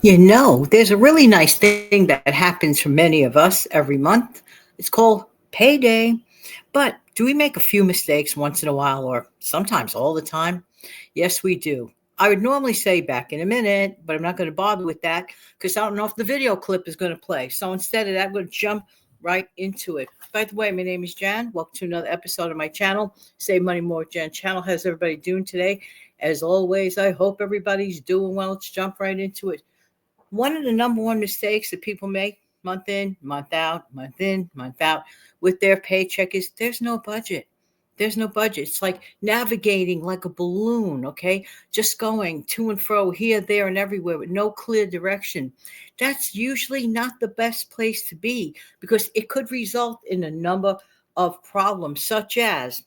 There's a really nice thing that happens for many of us every month. It's called payday. But do we make a few mistakes once in a while or sometimes all the time? Yes, we do. I would normally say back in a minute, but I'm not going to bother with that because I don't know if the video clip is going to play. So instead of that, I'm going to jump right into it. By the way, my name is Jan. Welcome to another episode of my channel, Save Money More with Jan channel. How's everybody doing today? As always, I hope everybody's doing well. Let's jump right into it. One of the number one mistakes that people make month in, month out, month in, month out with their paycheck is there's no budget. There's no budget. It's like navigating like a balloon, okay? Just going to and fro here, there, and everywhere with no clear direction. That's usually not the best place to be because it could result in a number of problems, such as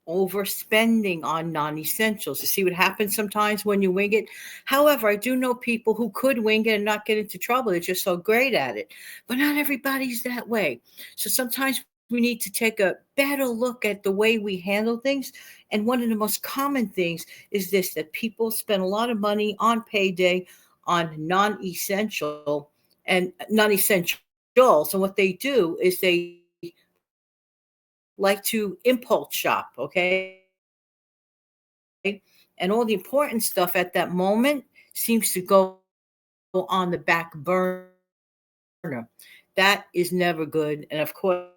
overspending on non-essentials. You see what happens sometimes when you wing it. However, I do know people who could wing it and not get into trouble. They're just so great at it. But not everybody's that way. So sometimes we need to take a better look at the way we handle things. And one of the most common things is this, that people spend a lot of money on payday on non-essential and non-essentials. And what they do is they like to impulse shop, okay? And all the important stuff at that moment seems to go on the back burner. That is never good. And of course,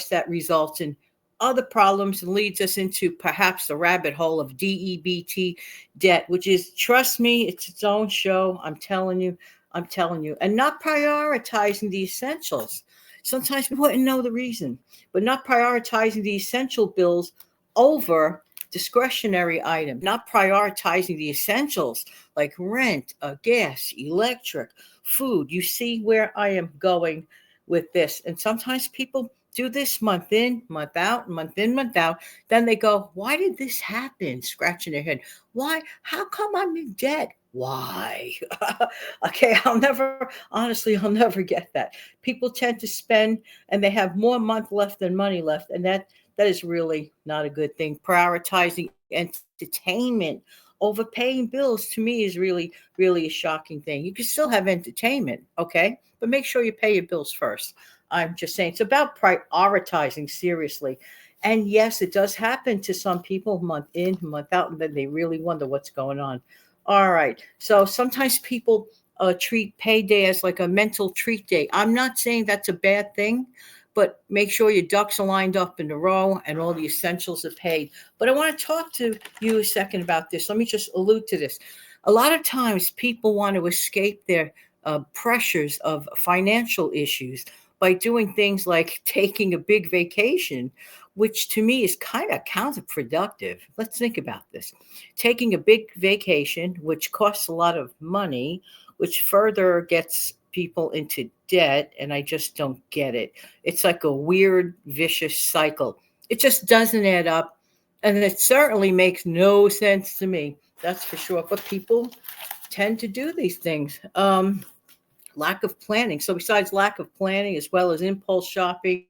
that results in other problems and leads us into perhaps the rabbit hole of DEBT debt, which is, trust me, it's its own show. I'm telling you, And not prioritizing the essentials. Sometimes people wouldn't know the reason, but not prioritizing the essential bills over discretionary items, not prioritizing the essentials like rent, gas, electric, food. You see where I am going with this. And sometimes people do this month in, month out, month in, month out. Then they go, why did this happen? Scratching their head. Why? How come I'm in debt? Why? Okay, honestly, I'll never get that. People tend to spend and they have more month left than money left. And that is really not a good thing. Prioritizing entertainment over paying bills to me is really a shocking thing. You can still have entertainment, okay? But make sure you pay your bills first. I'm just saying it's about prioritizing seriously. And yes, it does happen to some people month in, month out, and then they really wonder what's going on. All right. So sometimes people treat payday as like a mental treat day. I'm not saying that's a bad thing, but make sure your ducks are lined up in a row and all the essentials are paid. But I want to talk to you a second about this. Let me just allude to this. A lot of times people want to escape their pressures of financial issues by doing things like taking a big vacation, which to me is kind of counterproductive. Let's think about this. Taking a big vacation, which costs a lot of money, which further gets people into debt, and I just don't get it. It's like a weird, vicious cycle. It just doesn't add up, and it certainly makes no sense to me. That's for sure. But people tend to do these things. Lack of planning. So, besides lack of planning, as well as impulse shopping,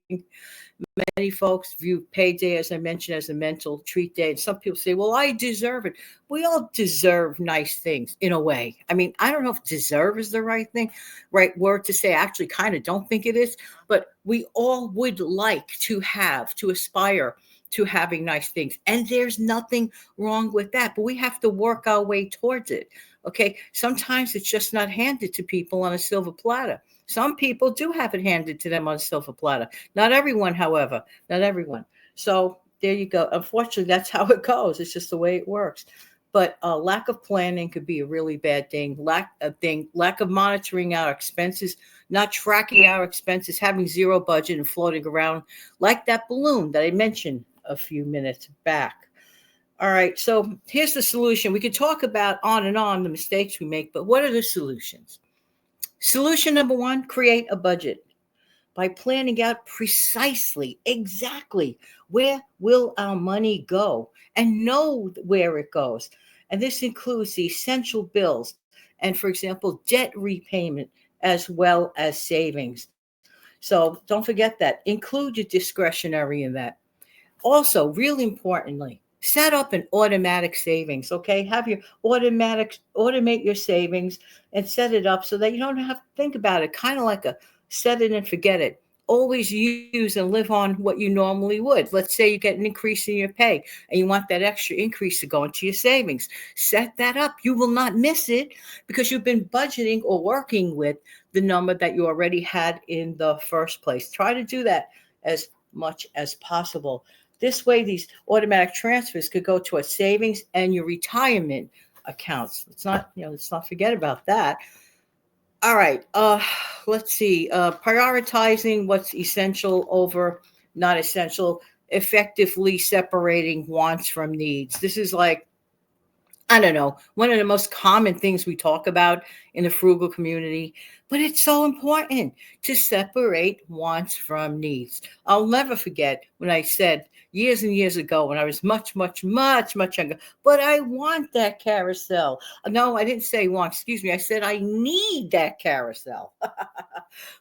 many folks view payday, as I mentioned, as a mental treat day. And some people say, well, I deserve it. We all deserve nice things in a way. I mean, I don't know if deserve is the right word to say. I actually kind of don't think it is, but we all would like to aspire to having nice things. And there's nothing wrong with that, but we have to work our way towards it. Okay. Sometimes it's just not handed to people on a silver platter. Some people do have it handed to them on a silver platter. Not everyone, however, not everyone. So there you go. Unfortunately, that's how it goes. It's just the way it works. But lack of planning could be a really bad thing. Lack of monitoring our expenses, not tracking our expenses, having zero budget and floating around like that balloon that I mentioned a few minutes back. All right, so here's the solution. We could talk about on and on the mistakes we make, but what are the solutions? Solution number one, create a budget by planning out precisely, exactly where will our money go and know where it goes. And this includes the essential bills and, for example, debt repayment as well as savings. So don't forget that. Include your discretionary in that. Also, really importantly, set up an automatic savings. Okay, have your automate your savings and set it up so that you don't have to think about it. Kind of like a set it and forget it. Always use and live on what you normally would. Let's say you get an increase in your pay and you want that extra increase to go into your savings. Set that up. You will not miss it because you've been budgeting or working with the number that you already had in the first place. Try to do that as much as possible. This way, these automatic transfers could go to a savings and your retirement accounts. Let's not forget about that. All right. Let's see. Prioritizing what's essential over not essential, effectively separating wants from needs. This is like, I don't know, one of the most common things we talk about in the frugal community, but it's so important to separate wants from needs. I'll never forget when I said years and years ago when I was much, much, much, much younger, but I want that carousel. No, I didn't say want, excuse me. I said I need that carousel.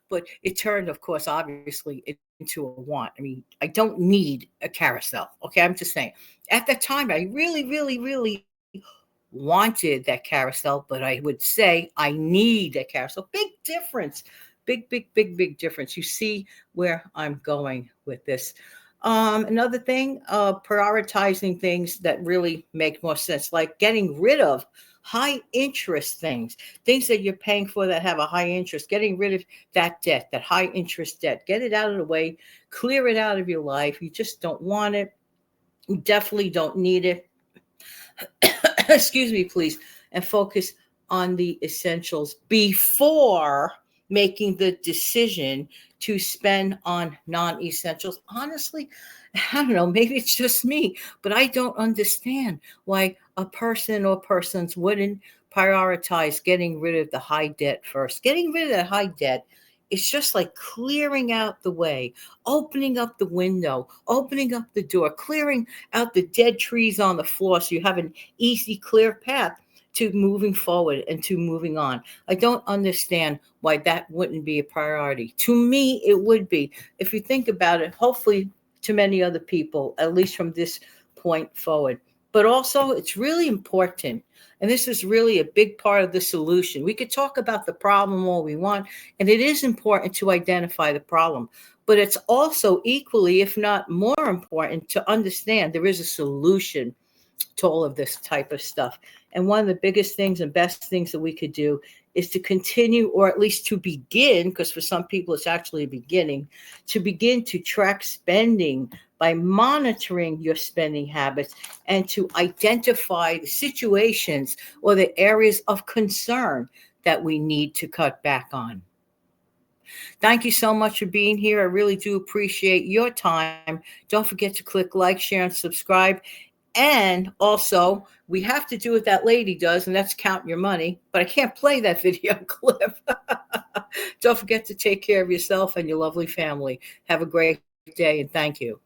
But it turned, of course, obviously into a want. I mean, I don't need a carousel. Okay, I'm just saying. At that time, I really, really, really wanted that carousel, but I would say I need that carousel. Big difference. Big, big, big, big difference. You see where I'm going with this. Another thing, prioritizing things that really make more sense, like getting rid of high interest things that you're paying for that have a high interest, getting rid of that debt, that high interest debt, get it out of the way, clear it out of your life. You just don't want it. You definitely don't need it. Excuse me, please, and focus on the essentials before making the decision to spend on non-essentials. Honestly, I don't know, maybe it's just me, but I don't understand why a person or persons wouldn't prioritize getting rid of the high debt first. Getting rid of that high debt is just like clearing out the way, opening up the window, opening up the door, clearing out the dead trees on the floor so you have an easy, clear path to moving forward and to moving on. I don't understand why that wouldn't be a priority. To me, it would be. If you think about it, hopefully to many other people, at least from this point forward. But also, it's really important. And this is really a big part of the solution. We could talk about the problem all we want, and it is important to identify the problem. But it's also equally, if not more important, to understand there is a solution to all of this type of stuff. And one of the biggest things and best things that we could do is to continue, or at least to begin, because for some people it's actually a beginning, to begin to track spending by monitoring your spending habits and to identify the situations or the areas of concern that we need to cut back on. Thank you so much for being here. I really do appreciate your time. Don't forget to click like, share, and subscribe. And also, we have to do what that lady does, and that's count your money. But I can't play that video clip. Don't forget to take care of yourself and your lovely family. Have a great day, and thank you.